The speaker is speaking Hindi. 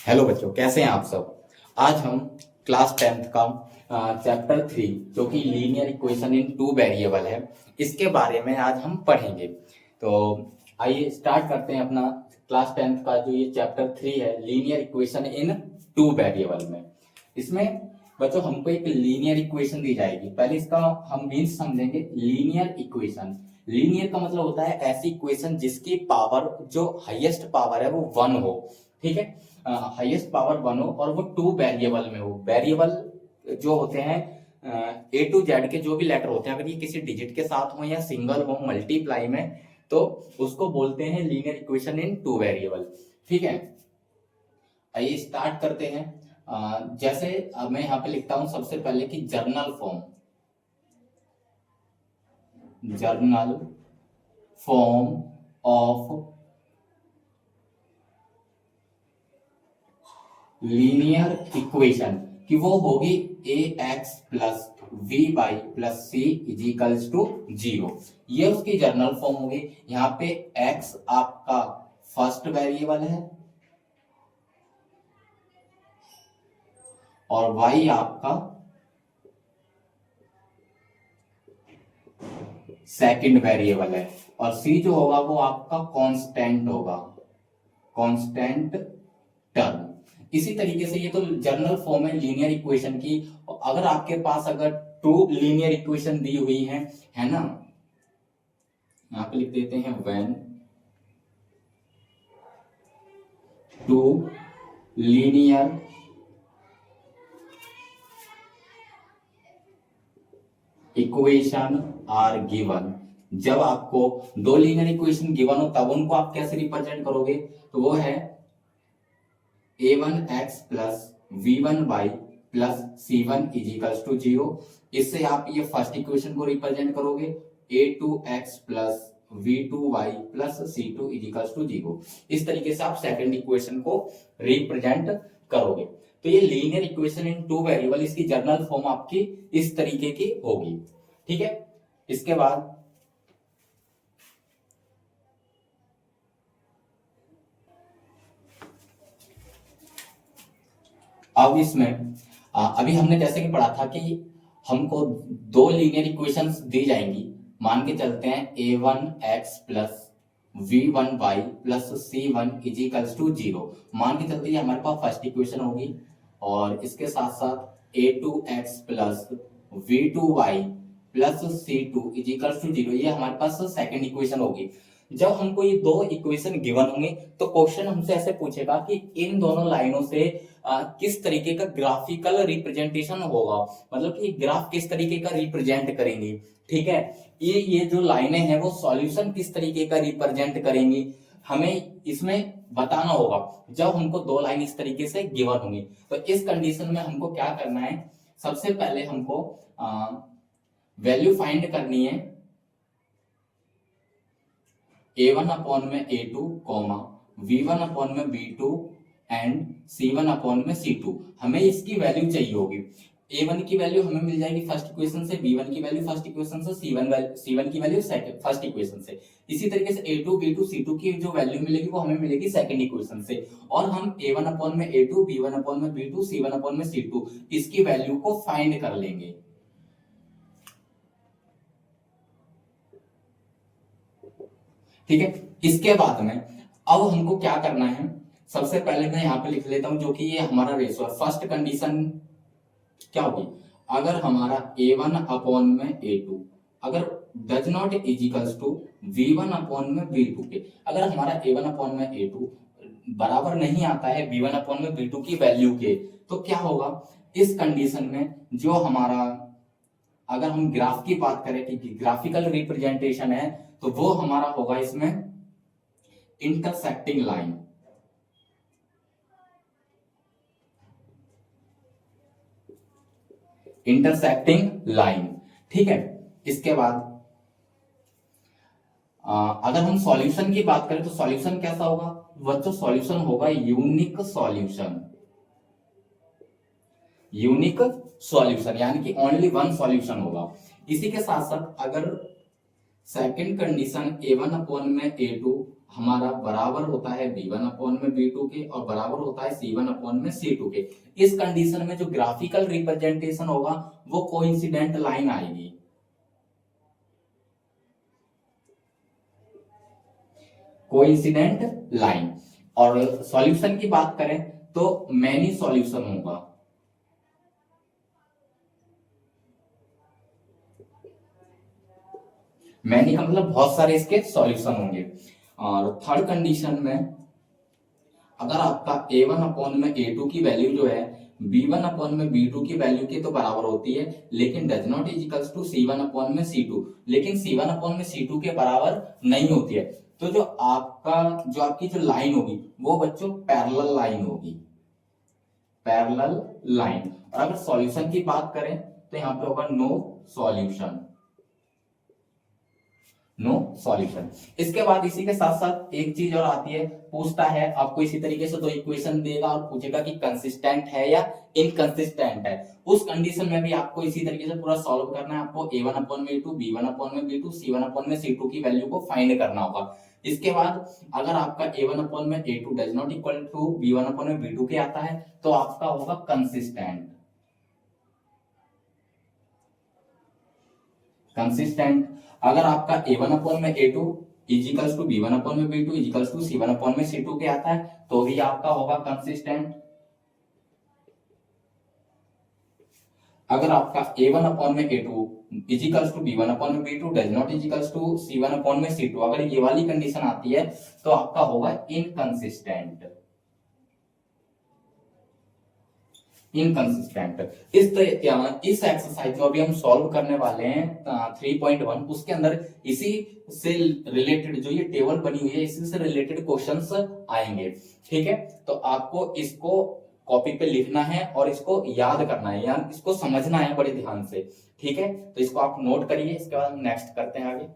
हेलो बच्चों, कैसे हैं आप सब। आज हम क्लास 10th का चैप्टर 3 जो कि linear equation in two variable है, इसके बारे में आज हम पढ़ेंगे। तो आइए स्टार्ट करते हैं अपना क्लास 10th का जो ये चैप्टर 3 है, linear equation in two variable में। इसमें बच्चों हमको एक लीनियर इक्वेशन दी जाएगी। पहले इसका हम मीन्स समझेंगे। लीनियर इक्वेशन, लीनियर का मतलब होता है ऐसी इक्वेशन जिसकी पावर, जो हाईएस्ट पावर है वो 1 हो। ठीक है, हाईएस्ट पावर 1 हो और वो टू वेरिएबल में हो। वेरिएबल जो होते हैं ए टू जेड के जो भी लेटर होते हैं, अगर ये किसी डिजिट के साथ हो या सिंगल हो मल्टीप्लाई में, तो उसको बोलते हैं linear equation in two variable. ठीक है, आइए स्टार्ट करते हैं। जैसे मैं यहाँ पे लिखता हूं सबसे पहले कि general form of linear equation कि वो होगी a x plus b y plus c equals to 0। ये उसकी जर्नल फॉर्म होगी। यहाँ पे एक्स आपका फर्स्ट वेरिएबल है और वाई आपका सेकंड वेरिएबल है और सी जो होगा वो आपका कांस्टेंट होगा, कांस्टेंट टर्म। इसी तरीके से ये तो जनरल फॉर्म है लीनियर इक्वेशन की। अगर आपके पास अगर टू लीनियर इक्वेशन दी हुई है ना, यहां पे लिख देते हैं when two linear equation are given. जब आपको दो लीनियर इक्वेशन गिवन हो तब उनको आप कैसे रिप्रेजेंट करोगे, तो वो है a1x plus v1y plus c1 इजिकल्स to 0। इससे आप ये फर्स्ट इक्वेशन को रिप्रेजेंट करोगे a2x plus v2y plus c2 इजिकल्स to 0। इस तरीके से आप सेकंड इक्वेशन को रिप्रेजेंट करोगे। तो ये linear equation in two variable, इसकी जर्नल फॉर्म आपकी इस तरीके की होगी। ठीक है, इसके बाद अब इसमें अभी हमने जैसे कि पढ़ा था कि हमको दो लीनियर इक्वेशंस दी जाएंगी। मान के चलते हैं a1x plus v1y plus c1 इजिकल्स to 0। मान के चलते ये हमारे पास फर्स्ट इक्वेशन होगी और इसके साथ साथ a2x plus v2y plus c2 इजिकल्स to 0 ये हमारे पास सेकंड इक्वेशन होगी। जब हमको ये दो इक्वेशन गिवन होंगे तो क्वेश्चन हमसे ऐसे पूछेगा कि इन दोनों लाइनों से किस तरीके का ग्राफिकल रिप्रेजेंटेशन होगा, मतलब कि ग्राफ किस तरीके का रिप्रेजेंट करेंगे। ठीक है, ये जो लाइनें हैं वो सॉल्यूशन किस तरीके का रिप्रेजेंट करेंगी, हमें इसमें बताना होगा जब हमको दो लाइन इस तरीके से गिवन होंगी। तो इस कंडीशन में हमको क्या करना है, सबसे पहले हमको वैल्यू फाइंड करनी है a1 अपॉन में a2 कॉमा v1 अपॉन में v2 एंड c1 अपॉन में c2। हमें इसकी वैल्यू चाहिए होगी। a1 की वैल्यू हमें मिल जाएगी फर्स्ट इक्वेशन से, b1 की वैल्यू फर्स्ट इक्वेशन से, c1 की वैल्यू फर्स्ट इक्वेशन से। इसी तरीके से a2 b2 c2 की जो वैल्यू मिलेगी वो हमें मिलेगी सेकंड इक्वेशन से। और हम a1 अपॉन में a2 b1 अपॉन में b2 c1 अपॉन में c2 इसकी वैल्यू को फाइंड कर लेंगे। ठीक है, इसके बाद में अब हमको क्या करना है, सबसे पहले मैं यहां पे लिख लेता हूं जो कि ये हमारा रेशो है। फर्स्ट कंडीशन क्या होगी, अगर हमारा a1 अपॉन में a2 अगर does not equals to v1 upon में v2 के, अगर हमारा a1 अपॉन में a2 बराबर नहीं आता है v1 अपॉन में v2 की वैल्यू के, तो क्या होगा इस कंडीशन में, जो हमारा अगर हम ग्राफ की बात करें कि ग्राफिकल रिप्रेजेंटेशन है, तो वो हमारा होगा इसमें इंटरसेक्टिंग लाइन। इंटरसेक्टिंग लाइन, ठीक है। इसके बाद अगर हम सॉल्यूशन की बात करें तो सॉल्यूशन कैसा होगा बच्चों, सॉल्यूशन होगा यूनिक सॉल्यूशन। यूनिक सॉल्यूशन यानी कि ओनली वन सॉल्यूशन होगा। इसी के साथ साथ अगर सेकंड कंडीशन a1 अपॉन में a2 हमारा बराबर होता है b1 अपॉन में b2 के और बराबर होता है c1 अपॉन में c2 के। इस कंडीशन में जो ग्राफिकल रिप्रेजेंटेशन होगा वो कोइंसिडेंट लाइन आएगी। Coincident line. और सॉल्यूशन की बात करें तो मैनी सॉल्यूशन होगा। मैनी का मतलब बहुत सारे इसके सॉल्यूशन होंगे। और थर्ड कंडीशन में अगर आपका a1 अपॉन में a2 की वैल्यू जो है b1 अपॉन में b2 की वैल्यू के तो बराबर होती है, लेकिन does not is equals to c1 upon में c2, लेकिन c1 अपॉन में c2 के बराबर नहीं होती है, तो जो आपकी जो लाइन होगी वो बच्चों पैरेलल लाइन होगी। Parallel line. और अगर सॉल्यूशन की बात करें तो यहाँ पे होगा नो सॉल्यूशन। No solution. इसके बाद इसी के साथ साथ एक चीज और आती है, पूछता है आपको इसी तरीके से दो इक्वेशन देगा और पूछेगा कि कंसिस्टेंट है या इनकंसिस्टेंट है। उस कंडीशन में भी आपको इसी तरीके से पूरा सॉल्व करना है। आपको a1 अपॉन में a2, b1 अपॉन में b2, c1 अपॉन में c2 की वैल्यू को फाइंड करना होगा। इसके बाद अगर आपका a1 अपॉन में a2 does not equal to b1 upon में b2 के आता है तो आपका होगा कंसिस्टेंट। कंसिस्टेंट। अगर आपका a1 अपॉन में a2 equals to b1 upon में b2 इजिकल्स टू c1 अपॉन में c2 के आता है तो भी आपका होगा कंसिस्टेंट। अगर आपका a1 अपॉन में a2 equals to b1 upon में b2 does not equals to c1 upon में c2, अगर ये वाली कंडीशन आती है तो आपका होगा इनकंसिस्टेंट। इनकंसिस्टेंट। इस एक्सरसाइज को अभी हम सॉल्व करने वाले हैं 3.1, उसके अंदर इसी से रिलेटेड जो ये टेबल बनी हुई है इसी से रिलेटेड क्वेश्चंस आएंगे। ठीक है, तो आपको इसको कॉपी पे लिखना है और इसको याद करना है, यानी इसको समझना है बड़े ध्यान से। ठीक है, तो इसको आप नोट करिए, इसके बाद हम नेक्स्ट करते हैं आगे।